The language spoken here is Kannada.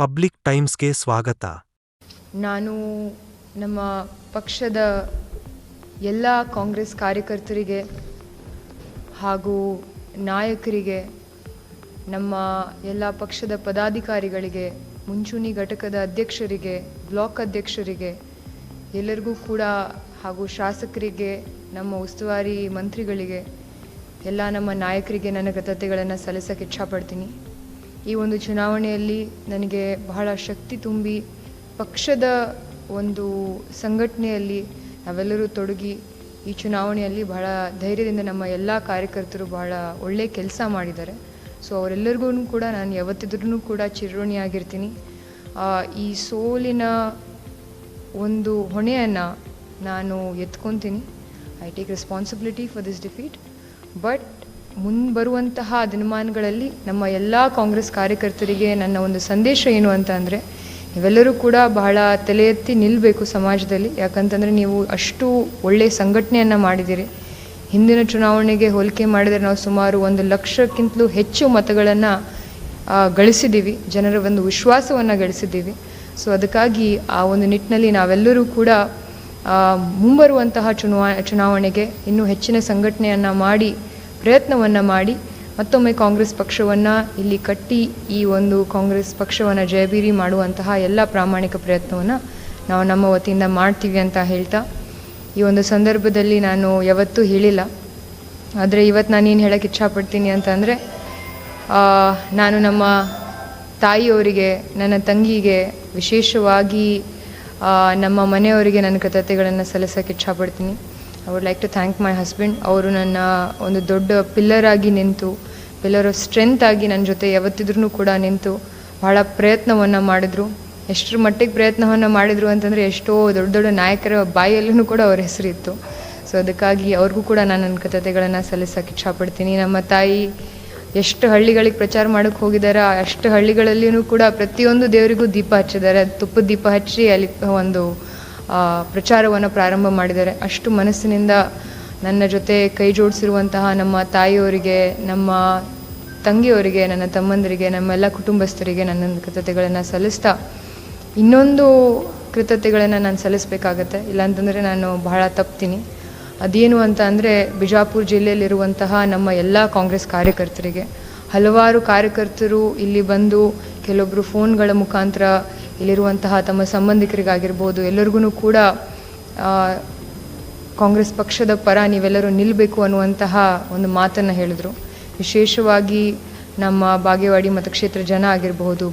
ಪಬ್ಲಿಕ್ ಟೈಮ್ಸ್ಗೆ ಸ್ವಾಗತ. ನಾನು ನಮ್ಮ ಪಕ್ಷದ ಎಲ್ಲ ಕಾಂಗ್ರೆಸ್ ಕಾರ್ಯಕರ್ತರಿಗೆ ಹಾಗೂ ನಾಯಕರಿಗೆ, ನಮ್ಮ ಎಲ್ಲ ಪಕ್ಷದ ಪದಾಧಿಕಾರಿಗಳಿಗೆ, ಮುಂಚೂಣಿ ಘಟಕದ ಅಧ್ಯಕ್ಷರಿಗೆ, ಬ್ಲಾಕ್ ಅಧ್ಯಕ್ಷರಿಗೆ ಎಲ್ಲರಿಗೂ ಕೂಡ, ಹಾಗೂ ಶಾಸಕರಿಗೆ, ನಮ್ಮ ಉಸ್ತುವಾರಿ ಮಂತ್ರಿಗಳಿಗೆ, ಎಲ್ಲ ನಮ್ಮ ನಾಯಕರಿಗೆ ನನ್ನ ಕೃತಜ್ಞತೆಗಳನ್ನು ಸಲ್ಲಿಸಕ್ಕೆ ಇಚ್ಛಪಡ್ತೀನಿ. ಈ ಒಂದು ಚುನಾವಣೆಯಲ್ಲಿ ನನಗೆ ಬಹಳ ಶಕ್ತಿ ತುಂಬಿ ಪಕ್ಷದ ಒಂದು ಸಂಘಟನೆಯಲ್ಲಿ ನಾವೆಲ್ಲರೂ ತೊಡಗಿ ಈ ಚುನಾವಣೆಯಲ್ಲಿ ಬಹಳ ಧೈರ್ಯದಿಂದ ನಮ್ಮ ಎಲ್ಲ ಕಾರ್ಯಕರ್ತರು ಬಹಳ ಒಳ್ಳೆಯ ಕೆಲಸ ಮಾಡಿದ್ದಾರೆ. ಸೊ ಅವರೆಲ್ಲರಿಗೂ ಕೂಡ ನಾನು ಯಾವತ್ತಿದ್ರೂ ಕೂಡ ಚಿರಋಣಿಯಾಗಿರ್ತೀನಿ. ಈ ಸೋಲಿನ ಒಂದು ಹೊಣೆಯನ್ನು ನಾನು ಎತ್ಕೊತೀನಿ. I take responsibility for this defeat. But ಮುಂಬರುವಂತಹ ದಿನಮಾನಗಳಲ್ಲಿ ನಮ್ಮ ಎಲ್ಲ ಕಾಂಗ್ರೆಸ್ ಕಾರ್ಯಕರ್ತರಿಗೆ ನನ್ನ ಒಂದು ಸಂದೇಶ ಏನು ಅಂತ ಅಂದರೆ, ನೀವೆಲ್ಲರೂ ಕೂಡ ಬಹಳ ತಲೆ ಎತ್ತಿ ನಿಲ್ಲಬೇಕು ಸಮಾಜದಲ್ಲಿ. ಯಾಕಂತಂದರೆ ನೀವು ಅಷ್ಟು ಒಳ್ಳೆಯ ಸಂಘಟನೆಯನ್ನು ಮಾಡಿದ್ದೀರಿ. ಹಿಂದಿನ ಚುನಾವಣೆಗೆ ಹೋಲಿಕೆ ಮಾಡಿದರೆ ನಾವು ಸುಮಾರು 1 ಲಕ್ಷಕ್ಕಿಂತಲೂ ಹೆಚ್ಚು ಮತಗಳನ್ನು ಗಳಿಸಿದ್ದೀವಿ, ಜನರ ಒಂದು ವಿಶ್ವಾಸವನ್ನು ಗಳಿಸಿದ್ದೀವಿ. ಸೊ ಅದಕ್ಕಾಗಿ ಆ ಒಂದು ನಿಟ್ಟಿನಲ್ಲಿ ನಾವೆಲ್ಲರೂ ಕೂಡ ಮುಂಬರುವಂತಹ ಚುನಾವಣೆಗೆ ಇನ್ನೂ ಹೆಚ್ಚಿನ ಸಂಘಟನೆಯನ್ನು ಮಾಡಿ, ಪ್ರಯತ್ನವನ್ನು ಮಾಡಿ, ಮತ್ತೊಮ್ಮೆ ಕಾಂಗ್ರೆಸ್ ಪಕ್ಷವನ್ನು ಇಲ್ಲಿ ಕಟ್ಟಿ ಈ ಒಂದು ಕಾಂಗ್ರೆಸ್ ಪಕ್ಷವನ್ನು ಜಯಬೀರಿ ಮಾಡುವಂತಹ ಎಲ್ಲ ಪ್ರಾಮಾಣಿಕ ಪ್ರಯತ್ನವನ್ನು ನಾವು ನಮ್ಮ ವತಿಯಿಂದ ಮಾಡ್ತೀವಿ ಅಂತ ಹೇಳ್ತಾ, ಈ ಒಂದು ಸಂದರ್ಭದಲ್ಲಿ ನಾನು ಯಾವತ್ತೂ ಹೇಳಿಲ್ಲ, ಆದರೆ ಇವತ್ತು ನಾನೇನು ಹೇಳೋಕ್ಕೆ ಇಚ್ಛಪಡ್ತೀನಿ ಅಂತಂದರೆ, ನಾನು ನಮ್ಮ ತಾಯಿಯವರಿಗೆ, ನನ್ನ ತಂಗಿಗೆ, ವಿಶೇಷವಾಗಿ ನಮ್ಮ ಮನೆಯವರಿಗೆ ನನ್ನ ಕೃತಜ್ಞತೆಗಳನ್ನು ಸಲ್ಲಿಸೋಕ್ಕೆ ಇಚ್ಛಪಡ್ತೀನಿ. I would like to thank my husband. ಅವರು ನನ್ನ ಒಂದು ದೊಡ್ಡ ಪಿಲ್ಲರ್ ಆಗಿ ನಿಂತು, ಪಿಲ್ಲರ್ ಆಫ್ ಸ್ಟ್ರೆಂತ್ ಆಗಿ ನನ್ನ ಜೊತೆ ಯಾವತ್ತಿದ್ರೂ ಕೂಡ ನಿಂತು ಬಹಳ ಪ್ರಯತ್ನವನ್ನು ಮಾಡಿದ್ರು. ಎಷ್ಟರ ಮಟ್ಟಿಗೆ ಪ್ರಯತ್ನವನ್ನು ಮಾಡಿದರು ಅಂತಂದರೆ, ಎಷ್ಟೋ ದೊಡ್ಡ ದೊಡ್ಡ ನಾಯಕರ ಬಾಯಲ್ಲೂ ಕೂಡ ಅವ್ರ ಹೆಸರಿತ್ತು. ಸೊ ಅದಕ್ಕಾಗಿ ಅವ್ರಿಗೂ ಕೂಡ ನಾನು ನನ್ನ ಕೃತಜ್ಞತೆಗಳನ್ನು ಸಲ್ಲಿಸೋಕ್ಕೆ ಇಚ್ಛಪಡ್ತೀನಿ. ನಮ್ಮ ತಾಯಿ ಎಷ್ಟು ಹಳ್ಳಿಗಳಿಗೆ ಪ್ರಚಾರ ಮಾಡೋಕ್ಕೆ ಹೋಗಿದ್ದಾರೆ, ಅಷ್ಟು ಹಳ್ಳಿಗಳಲ್ಲಿಯೂ ಕೂಡ ಪ್ರತಿಯೊಂದು ದೇವರಿಗೂ ದೀಪ ಹಚ್ಚಿದ್ದಾರೆ. ತುಪ್ಪದ ದೀಪ ಹಚ್ಚಿ ಅಲ್ಲಿ ಒಂದು ಪ್ರಚಾರವನ್ನು ಪ್ರಾರಂಭ ಮಾಡಿದ್ದಾರೆ. ಅಷ್ಟು ಮನಸ್ಸಿನಿಂದ ನನ್ನ ಜೊತೆ ಕೈ ಜೋಡಿಸಿರುವಂತಹ ನಮ್ಮ ತಾಯಿಯವರಿಗೆ, ನಮ್ಮ ತಂಗಿಯವರಿಗೆ, ನನ್ನ ತಮ್ಮಂದರಿಗೆ, ನಮ್ಮೆಲ್ಲ ಕುಟುಂಬಸ್ಥರಿಗೆ ನನ್ನ ಕೃತಜ್ಞತೆಗಳನ್ನು ಸಲ್ಲಿಸ್ತಾ, ಇನ್ನೊಂದು ಕೃತಜ್ಞತೆಗಳನ್ನು ನಾನು ಸಲ್ಲಿಸಬೇಕಾಗತ್ತೆ, ಇಲ್ಲಾಂತಂದರೆ ನಾನು ಬಹಳ ತಪ್ತೀನಿ. ಅದೇನು ಅಂತ ಅಂದರೆ, ಬಿಜಾಪುರ ಜಿಲ್ಲೆಯಲ್ಲಿರುವಂತಹ ನಮ್ಮ ಎಲ್ಲ ಕಾಂಗ್ರೆಸ್ ಕಾರ್ಯಕರ್ತರಿಗೆ, ಹಲವಾರು ಕಾರ್ಯಕರ್ತರು ಇಲ್ಲಿ ಬಂದು ಕೆಲವೊಬ್ಬರು ಫೋನ್ಗಳ ಮುಖಾಂತರ ಇಲ್ಲಿರುವಂತಹ ತಮ್ಮ ಸಂಬಂಧಿಕರಿಗಾಗಿರ್ಬೋದು ಎಲ್ಲರಿಗೂ ಕೂಡ ಕಾಂಗ್ರೆಸ್ ಪಕ್ಷದ ಪರ ನೀವೆಲ್ಲರೂ ನಿಲ್ಲಬೇಕು ಅನ್ನುವಂತಹ ಒಂದು ಮಾತನ್ನು ಹೇಳಿದರು. ವಿಶೇಷವಾಗಿ ನಮ್ಮ ಬಾಗೇವಾಡಿ ಮತಕ್ಷೇತ್ರ ಜನ ಆಗಿರಬಹುದು,